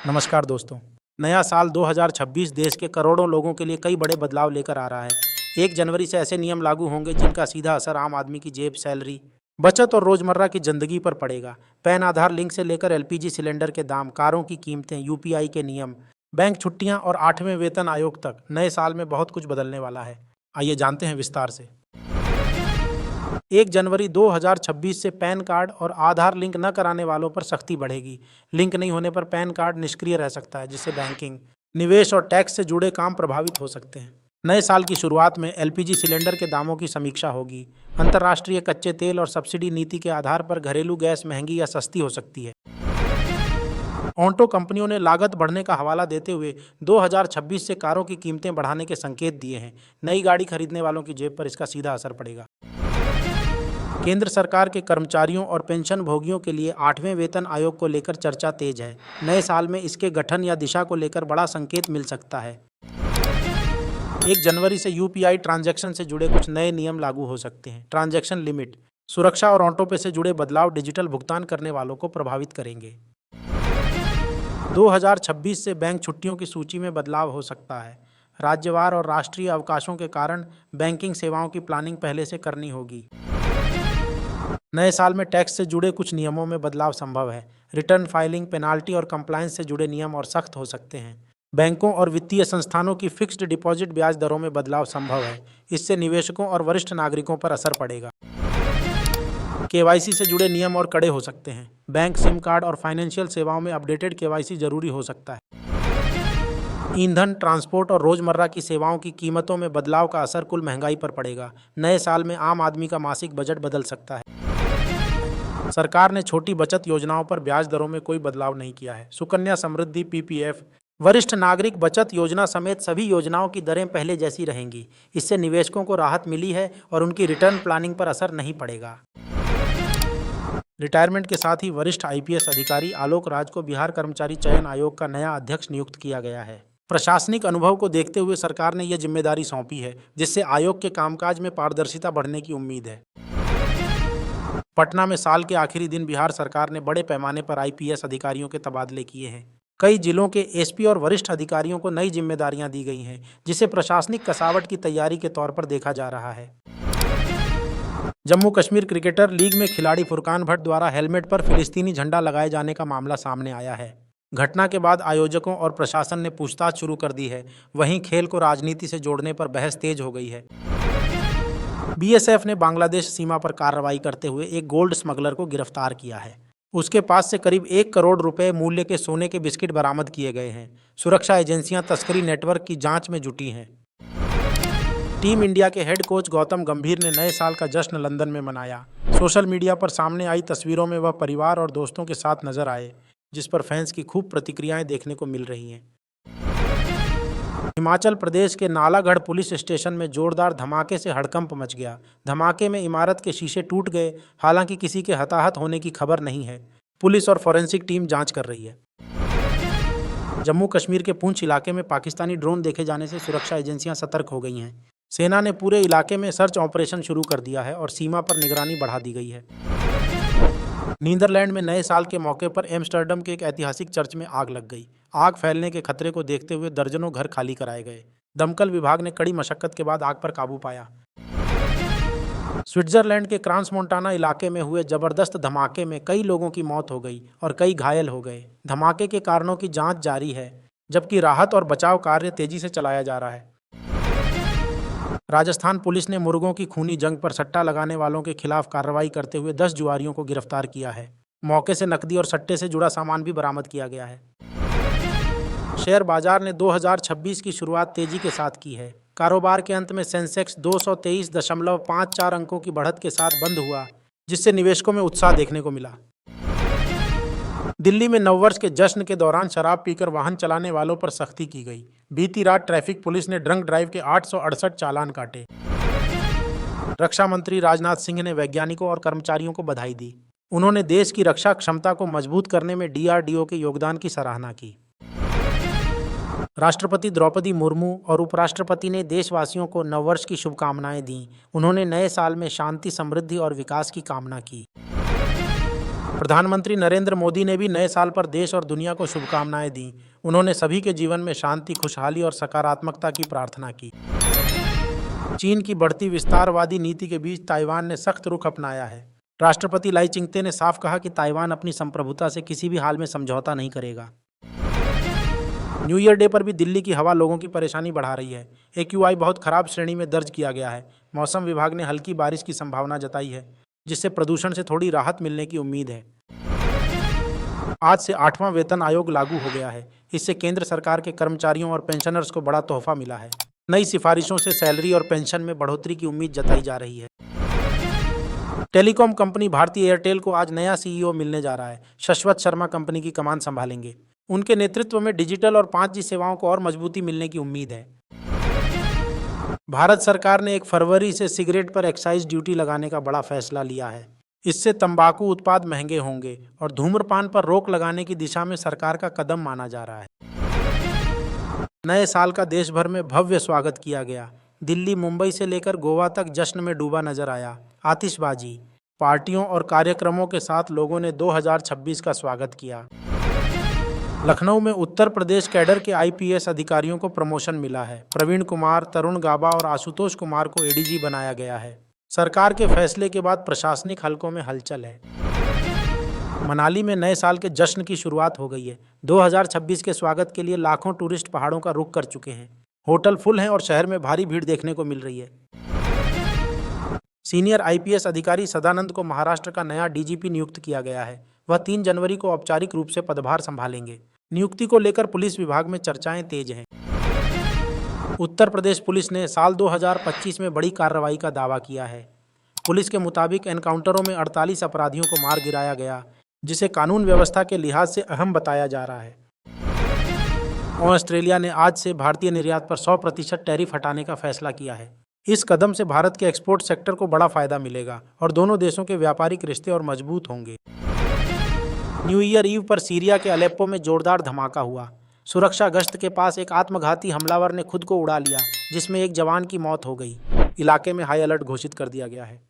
नमस्कार दोस्तों। नया साल 2026 देश के करोड़ों लोगों के लिए कई बड़े बदलाव लेकर आ रहा है। 1 जनवरी से ऐसे नियम लागू होंगे जिनका सीधा असर आम आदमी की जेब, सैलरी, बचत और रोजमर्रा की जिंदगी पर पड़ेगा। पैन आधार लिंक से लेकर एलपीजी सिलेंडर के दाम, कारों की कीमतें, यूपीआई के नियम, बैंक छुट्टियां और 8वें वेतन आयोग तक नए साल में बहुत कुछ बदलने वाला है। आइए जानते हैं विस्तार से। 1 जनवरी 2026 से पैन कार्ड और आधार लिंक न कराने वालों पर सख्ती बढ़ेगी। लिंक नहीं होने पर पैन कार्ड निष्क्रिय रह सकता है, जिससे बैंकिंग, निवेश और टैक्स से जुड़े काम प्रभावित हो सकते हैं। नए साल की शुरुआत में एलपीजी सिलेंडर के दामों की समीक्षा होगी। अंतर्राष्ट्रीय कच्चे तेल और सब्सिडी नीति के आधार पर घरेलू गैस महंगी या सस्ती हो सकती है। ऑटो कंपनियों ने लागत बढ़ने का हवाला देते हुए 2026 से कारों की कीमतें बढ़ाने के संकेत दिए हैं। नई गाड़ी खरीदने वालों की जेब पर इसका सीधा असर पड़ेगा। केंद्र सरकार के कर्मचारियों और पेंशन भोगियों के लिए 8वें वेतन आयोग को लेकर चर्चा तेज है। नए साल में इसके गठन या दिशा को लेकर बड़ा संकेत मिल सकता है। 1 जनवरी से यूपीआई ट्रांजैक्शन से जुड़े कुछ नए नियम लागू हो सकते हैं। ट्रांजैक्शन लिमिट, सुरक्षा और ऑटो पे से जुड़े बदलाव डिजिटल भुगतान करने वालों को प्रभावित करेंगे। 2026 से बैंक छुट्टियों की सूची में बदलाव हो सकता है। राज्यवार और राष्ट्रीय अवकाशों के कारण बैंकिंग सेवाओं की प्लानिंग पहले से करनी होगी। नए साल में टैक्स से जुड़े कुछ नियमों में बदलाव संभव है। रिटर्न फाइलिंग, पेनाल्टी और कंप्लायंस से जुड़े नियम और सख्त हो सकते हैं। बैंकों और वित्तीय संस्थानों की फिक्स्ड डिपॉजिट ब्याज दरों में बदलाव संभव है। इससे निवेशकों और वरिष्ठ नागरिकों पर असर पड़ेगा। केवाईसी से जुड़े नियम और कड़े हो सकते हैं। बैंक, सिम कार्ड और फाइनेंशियल सेवाओं में अपडेटेड केवाईसी जरूरी हो सकता है। ईंधन, ट्रांसपोर्ट और रोजमर्रा की सेवाओं की कीमतों में बदलाव का असर कुल महंगाई पर पड़ेगा। नए साल में आम आदमी का मासिक बजट बदल सकता है। सरकार ने छोटी बचत योजनाओं पर ब्याज दरों में कोई बदलाव नहीं किया है। सुकन्या समृद्धि, पीपीएफ, वरिष्ठ नागरिक बचत योजना समेत सभी योजनाओं की दरें पहले जैसी रहेंगी। इससे निवेशकों को राहत मिली है और उनकी रिटर्न प्लानिंग पर असर नहीं पड़ेगा। रिटायरमेंट के साथ ही वरिष्ठ आईपीएस अधिकारी आलोक राज को बिहार कर्मचारी चयन आयोग का नया अध्यक्ष नियुक्त किया गया है। प्रशासनिक अनुभव को देखते हुए सरकार ने यह जिम्मेदारी सौंपी है, जिससे आयोग के कामकाज में पारदर्शिता बढ़ने की उम्मीद है। पटना में साल के आखिरी दिन बिहार सरकार ने बड़े पैमाने पर आईपीएस अधिकारियों के तबादले किए हैं। कई जिलों के एसपी और वरिष्ठ अधिकारियों को नई जिम्मेदारियां दी गई हैं, जिसे प्रशासनिक कसावट की तैयारी के तौर पर देखा जा रहा है। जम्मू कश्मीर क्रिकेटर लीग में खिलाड़ी फुरकान भट्ट द्वारा हेलमेट पर फिलिस्तीनी झंडा लगाए जाने का मामला सामने आया है। घटना के बाद आयोजकों और प्रशासन ने पूछताछ शुरू कर दी है। वहीं खेल को राजनीति से जोड़ने पर बहस तेज हो गई है। बीएसएफ ने बांग्लादेश सीमा पर कार्रवाई करते हुए एक गोल्ड स्मगलर को गिरफ्तार किया है। उसके पास से करीब 1 करोड़ रुपए मूल्य के सोने के बिस्किट बरामद किए गए हैं। सुरक्षा एजेंसियां तस्करी नेटवर्क की जांच में जुटी हैं। टीम इंडिया के हेड कोच गौतम गंभीर ने नए साल का जश्न लंदन में मनाया। सोशल मीडिया पर सामने आई तस्वीरों में वह परिवार और दोस्तों के साथ नजर आए, जिस पर फैंस की खूब प्रतिक्रियाएं देखने को मिल रही हैं। हिमाचल प्रदेश के नालागढ़ पुलिस स्टेशन में जोरदार धमाके से हड़कंप मच गया। धमाके में इमारत के शीशे टूट गए। हालांकि किसी के हताहत होने की खबर नहीं है। पुलिस और फॉरेंसिक टीम जांच कर रही है। जम्मू कश्मीर के पुंछ इलाके में पाकिस्तानी ड्रोन देखे जाने से सुरक्षा एजेंसियां सतर्क हो गई हैं। सेना ने पूरे इलाके में सर्च ऑपरेशन शुरू कर दिया है और सीमा पर निगरानी बढ़ा दी गई है। नीदरलैंड में नए साल के मौके पर एम्स्टर्डम के एक ऐतिहासिक चर्च में आग लग गई। आग फैलने के खतरे को देखते हुए दर्जनों घर खाली कराए गए। दमकल विभाग ने कड़ी मशक्कत के बाद आग पर काबू पाया। स्विट्जरलैंड के क्रांस मोंटाना इलाके में हुए जबरदस्त धमाके में कई लोगों की मौत हो गई और कई घायल हो गए। धमाके के कारणों की जांच जारी है, जबकि राहत और बचाव कार्य तेजी से चलाया जा रहा है। राजस्थान पुलिस ने मुर्गों की खूनी जंग पर सट्टा लगाने वालों के खिलाफ कार्रवाई करते हुए 10 जुआरियों को गिरफ्तार किया है। मौके से नकदी और सट्टे से जुड़ा सामान भी बरामद किया गया है। शेयर बाजार ने 2026 की शुरुआत तेजी के साथ की है। कारोबार के अंत में सेंसेक्स 223.54 अंकों की बढ़त के साथ बंद हुआ, जिससे निवेशकों में उत्साह देखने को मिला। दिल्ली में नववर्ष के जश्न के दौरान शराब पीकर वाहन चलाने वालों पर सख्ती की गई। बीती रात ट्रैफिक पुलिस ने ड्रंक ड्राइव के 868 चालान काटे। रक्षा मंत्री राजनाथ सिंह ने वैज्ञानिकों और कर्मचारियों को बधाई दी। उन्होंने देश की रक्षा क्षमता को मजबूत करने में डीआरडीओ के योगदान की सराहना की। राष्ट्रपति द्रौपदी मुर्मू और उपराष्ट्रपति ने देशवासियों को नववर्ष की शुभकामनाएं दी। उन्होंने नए साल में शांति, समृद्धि और विकास की कामना की। प्रधानमंत्री नरेंद्र मोदी ने भी नए साल पर देश और दुनिया को शुभकामनाएं दी। उन्होंने सभी के जीवन में शांति, खुशहाली और सकारात्मकता की प्रार्थना की। चीन की बढ़ती विस्तारवादी नीति के बीच ताइवान ने सख्त रुख अपनाया है। राष्ट्रपति लाई चिंगते ने साफ कहा कि ताइवान अपनी संप्रभुता से किसी भी हाल में समझौता नहीं करेगा। न्यू ईयर डे पर भी दिल्ली की हवा लोगों की परेशानी बढ़ा रही है। AQI बहुत खराब श्रेणी में दर्ज किया गया है। मौसम विभाग ने हल्की बारिश की संभावना जताई है, जिससे प्रदूषण से थोड़ी राहत मिलने की उम्मीद है। आज से 8वां वेतन आयोग लागू हो गया है। इससे केंद्र सरकार के कर्मचारियों और पेंशनर्स को बड़ा तोहफा मिला है। नई सिफारिशों से सैलरी और पेंशन में बढ़ोतरी की उम्मीद जताई जा रही है। टेलीकॉम कंपनी भारती एयरटेल को आज नया CEO मिलने जा रहा है। शश्वत शर्मा कंपनी की कमान संभालेंगे। उनके नेतृत्व में डिजिटल और 5G सेवाओं को और मजबूती मिलने की उम्मीद है। भारत सरकार ने 1 फरवरी से सिगरेट पर एक्साइज ड्यूटी लगाने का बड़ा फैसला लिया है। इससे तंबाकू उत्पाद महंगे होंगे और धूम्रपान पर रोक लगाने की दिशा में सरकार का कदम माना जा रहा है। नए साल का देश भर में भव्य स्वागत किया गया। दिल्ली, मुंबई से लेकर गोवा तक जश्न में डूबा नजर आया। आतिशबाजी, पार्टियों और कार्यक्रमों के साथ लोगों ने 2026 का स्वागत किया। लखनऊ में उत्तर प्रदेश कैडर के IPS अधिकारियों को प्रमोशन मिला है। प्रवीण कुमार, तरुण गाबा और आशुतोष कुमार को ADG बनाया गया है। सरकार के फैसले के बाद प्रशासनिक हलकों में हलचल है। मनाली में नए साल के जश्न की शुरुआत हो गई है। 2026 के स्वागत के लिए लाखों टूरिस्ट पहाड़ों का रुख कर चुके हैं। होटल फुल हैं और शहर में भारी भीड़ देखने को मिल रही है। सीनियर IPS अधिकारी सदानंद को महाराष्ट्र का नया DGP नियुक्त किया गया है। वह 3 जनवरी को औपचारिक रूप से पदभार संभालेंगे। नियुक्ति को लेकर पुलिस विभाग में चर्चाएं तेज हैं। उत्तर प्रदेश पुलिस ने साल 2025 में बड़ी कार्रवाई का दावा किया है। पुलिस के मुताबिक एनकाउंटरों में 48 अपराधियों को मार गिराया गया, जिसे कानून व्यवस्था के लिहाज से अहम बताया जा रहा है। ऑस्ट्रेलिया ने आज से भारतीय निर्यात पर 100% टैरिफ हटाने का फैसला किया है। इस कदम से भारत के एक्सपोर्ट सेक्टर को बड़ा फायदा मिलेगा और दोनों देशों के व्यापारिक रिश्ते और मजबूत होंगे। न्यू ईयर ईव पर सीरिया के अलेप्पो में जोरदार धमाका हुआ। सुरक्षा गश्त के पास एक आत्मघाती हमलावर ने खुद को उड़ा लिया, जिसमें एक जवान की मौत हो गई। इलाके में हाई अलर्ट घोषित कर दिया गया है।